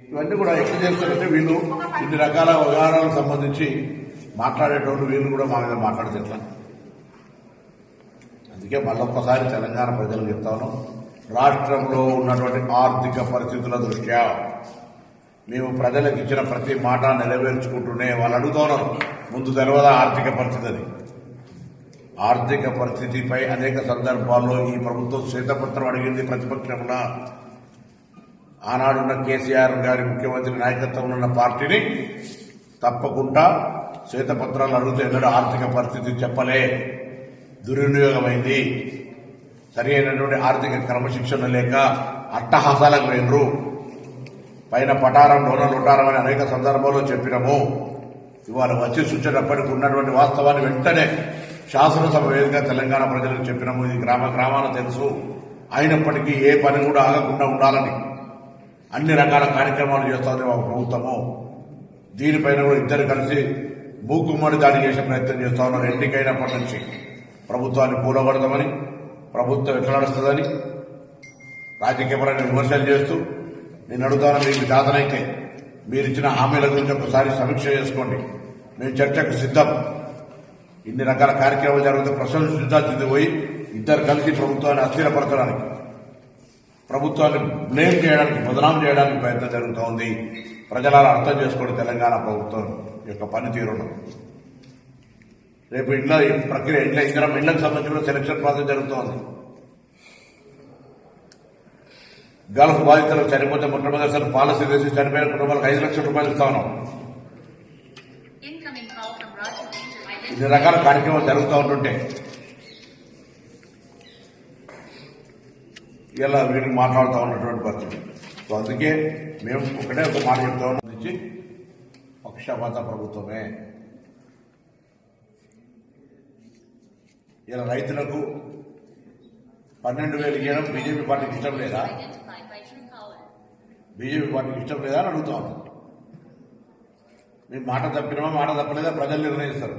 ఇవన్నీ కూడా ఎట్లా చేస్తారంటే వీళ్ళు ఇన్ని రకాల వ్యవహారాలకు సంబంధించి మాట్లాడేటోళ్ళు వీళ్ళు కూడా మా మీద మాట్లాడితే ఎట్లా. అందుకే మళ్ళొక్కసారి తెలంగాణ ప్రజలకు చెప్తాను, రాష్ట్రంలో ఉన్నటువంటి ఆర్థిక పరిస్థితుల దృష్ట్యా మేము ప్రజలకు ఇచ్చిన ప్రతి మాట నెరవేర్చుకుంటూనే వాళ్ళు అడుగుతున్నారు. ముందు తెలియదా ఆర్థిక పరిస్థితి అని. ఆర్థిక పరిస్థితిపై అనేక సందర్భాల్లో ఈ ప్రభుత్వం శ్వేతపత్రం అడిగింది. ప్రతిపక్షంలో ఆనాడున్న కేసీఆర్ గారి ముఖ్యమంత్రి నాయకత్వంలో ఉన్న పార్టీని తప్పకుండా శ్వేతపత్రాలు అడిగితే ఎన్నడూ ఆర్థిక పరిస్థితి చెప్పలే. దుర్వినియోగమైంది, సరి అయినటువంటి ఆర్థిక క్రమశిక్షణ లేక అట్టహాసాలకు వేయరు. పైన పటారం లోన లొటారం అని అనేక సందర్భాల్లో చెప్పినాము. ఇవాళ వచ్చి చూచేటప్పటికి ఉన్నటువంటి వాస్తవాన్ని వెంటనే శాసనసభ వేదికగా తెలంగాణ ప్రజలకు చెప్పినాము. ఇది గ్రామ గ్రామాన తెలుసు. అయినప్పటికీ ఏ పని కూడా ఆగకుండా ఉండాలని అన్ని రకాల కార్యక్రమాలు చేస్తోంది మా ప్రభుత్వము. దీనిపైన కూడా ఇద్దరు కలిసి మూకుమ్మడి దాడి చేసే ప్రయత్నం చేస్తా ఉన్నారు. ఎన్నికైనప్పటి నుంచి ప్రభుత్వాన్ని కూలగొడదామని, ప్రభుత్వం ఎట్లా నడుస్తుందని రాజకీయపరమైన విమర్శలు చేస్తూ, నేను అడుగుతాను, మీకు జాతనైతే మీరు ఇచ్చిన హామీల గురించి ఒకసారి సమీక్ష చేసుకోండి. మేము చర్చకు సిద్ధం. ఇన్ని రకాల కార్యక్రమాలు జరిగితే ప్రశ్నలు సిద్ధాంతి పోయి ఇద్దరు కలిసి ప్రభుత్వాన్ని అస్థిరపరచడానికి, ప్రభుత్వాన్ని బ్లేమ్ చేయడానికి, బదనాం చేయడానికి ప్రయత్నం జరుగుతూ ఉంది. ప్రజలను అర్థం చేసుకోండి తెలంగాణ ప్రభుత్వం యొక్క పనితీరును. రేపు ఇంట్లో ప్రక్రియ ఇళ్లకు సంబంధించిన సెలక్షన్ ప్రాసెస్ జరుగుతోంది. గల్ఫ్ బాధితులకు చనిపోతే మొట్టమొదటిసారి పాలసీ చేసి చనిపోయిన కుటుంబాలకు 5 లక్షల రూపాయలు ఇస్తా ఉన్నాం. ఇన్ని రకాల కార్యక్రమాలు జరుగుతూ ఉంటుంటే ఇలా వీటికి మాట్లాడుతూ ఉన్నటువంటి పరిస్థితి. సో అందుకే మేము ఒకటే ఒక మాట చెప్తా ఉన్నాం, నుంచి పక్షపాత ప్రభుత్వమే. ఇలా రైతులకు 12,000 ఇవ్వడం బీజేపీ పార్టీకి ఇష్టం లేదా? బీజేపీ పార్టీకి ఇష్టం లేదా అని అడుగుతా ఉన్నాం. మేము మాట తప్పినామా మాట తప్పలేదా ప్రజలు నిర్ణయిస్తారు.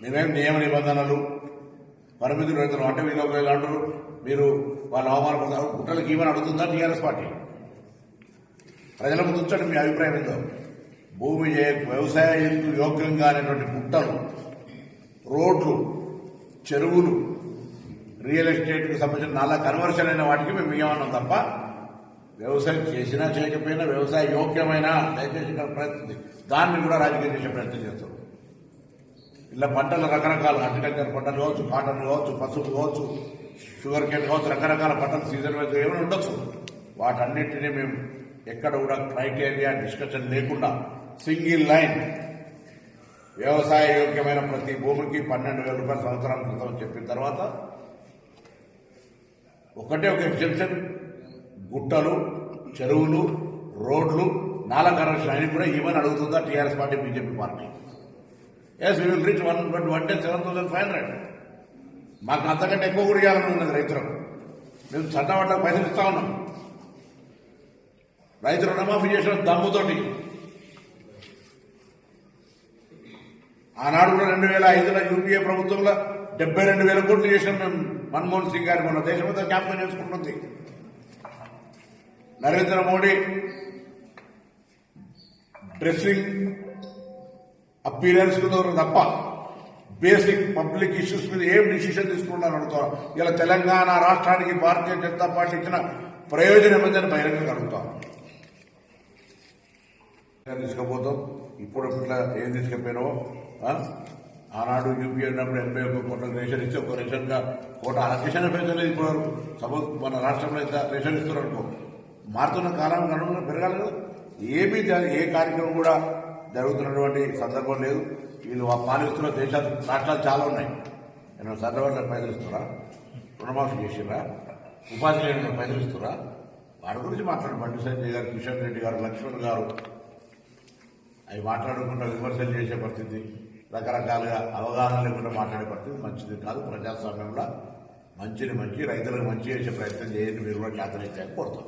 మేమేం నియమ నిబంధనలు పరిమితులు రైతులు అంటే వీళ్ళు ఎలా అంటారు, మీరు వాళ్ళ అవమానపడతారు, కుట్రలకు ఇవ్వని అడుగుతుందా టీఆర్ఎస్ పార్టీ? ప్రజల ముందు ఉంచండి మీ అభిప్రాయం ఏందో. భూమి వ్యవసాయ యోగ్యంగా అనేటువంటి గుట్టలు, రోడ్లు, చెరువులు, రియల్ ఎస్టేట్కి సంబంధించిన నాలా కన్వర్షన్ అయిన వాటికి మేము ఇవ్వమన్నాం తప్ప వ్యవసాయం చేసినా చేయకపోయినా వ్యవసాయ యోగ్యమైన దయచేసి ప్రయత్నం దాన్ని కూడా రాజకీయం చేసే ప్రయత్నం చేస్తాం. ఇలా పంటలు రకరకాల హార్టికల్చర్ పంటలు కావచ్చు, కాటన్ కావచ్చు, పసుపు కావచ్చు, షుగర్ కేన్ కావచ్చు, రకరకాల పంటలు సీజన్ వైజ్ ఏమైనా ఉండొచ్చు. వాటన్నింటినీ మేము ఎక్కడ కూడా క్రైటీరియా డిస్కషన్ లేకుండా సింగిల్ లైన్ వ్యవసాయ యోగ్యమైన ప్రతి భూమికి 12,000 రూపాయల సంవత్సరం క్రితం చెప్పిన తర్వాత ఒకటే ఒక ఎగ్జెప్షన్, గుట్టలు, చెరువులు, రోడ్లు, నాలా కనెక్షన్ అని కూడా ఇవన్నీ అడుగుతుందా TRS party, BJP party? Yes, we will reach 1,7,500. మాకు అంతకంటే ఎక్కువ కూడా ఇవ్వాలని ఉన్నది రైతులకు. మేము చట్టవాళ్ళకు పైసలు ఇస్తా ఉన్నాం. రైతు రుణమాఫీ చేసిన దమ్ముతోటి ఆనాడు కూడా 2005లో యూపీఏ ప్రభుత్వంలో 72,000 కోట్లు చేసిన మేము మన్మోహన్ సింగ్ గారి మన దేశమంతా జ్ఞాపకం చేసుకుంటుంది. నరేంద్ర మోడీ డ్రెస్సింగ్ అపీరెన్స్ తప్ప బేసిక్ పబ్లిక్ ఇష్యూస్ మీద ఏం డిసిషన్ తీసుకుంటారని అడుగుతారు. ఇలా తెలంగాణ రాష్ట్రానికి భారతీయ జనతా పార్టీ ఇచ్చిన ప్రయోజనం ఏమైందని బహిరంగంగా అడుగుతాం. తీసుకుపోతాం. ఇప్పుడు ఇట్లా ఏం తీసుకుపోయినావో, ఆనాడు యూపీ ఉన్నప్పుడు 81 కోట్ల రేషన్ ఇస్తే ఒక రేషన్ కోట రేషన్ పెంచలేదు. ఇప్పుడు సపోజ్ మన రాష్ట్రంలో ఎంత రేషన్ ఇస్తున్నారు అనుకో, మారుతున్న కాలం అనుగుణంగా పెరగాలి కదా. ఏమీ ఏ కార్యక్రమం కూడా జరుగుతున్నటువంటి సందర్భం లేదు. వీళ్ళు పాలిస్తున్న దేశాలు రాష్ట్రాలు చాలా ఉన్నాయి. నేను సర్వవర్లకు పైసలు ఇస్తురా, రుణమాఫీ చేసిరా, ఉపాధి లేని పైసలు ఇస్తురా, వాటి గురించి మాట్లాడు. బండి సంజయ్ గారు, కిషన్ రెడ్డి గారు, లక్ష్మణ్ గారు అవి మాట్లాడకుండా విమర్శలు చేసే పరిస్థితి, రకరకాలుగా అవగాహన లేకుండా మాట్లాడే పరిస్థితి మంచిది కాదు. ప్రజాస్వామ్యంలో మంచిని మంచి, రైతులకు మంచి చేసే ప్రయత్నం చేయండి. మీరు కూడా చేతనైతే కోరుతాం.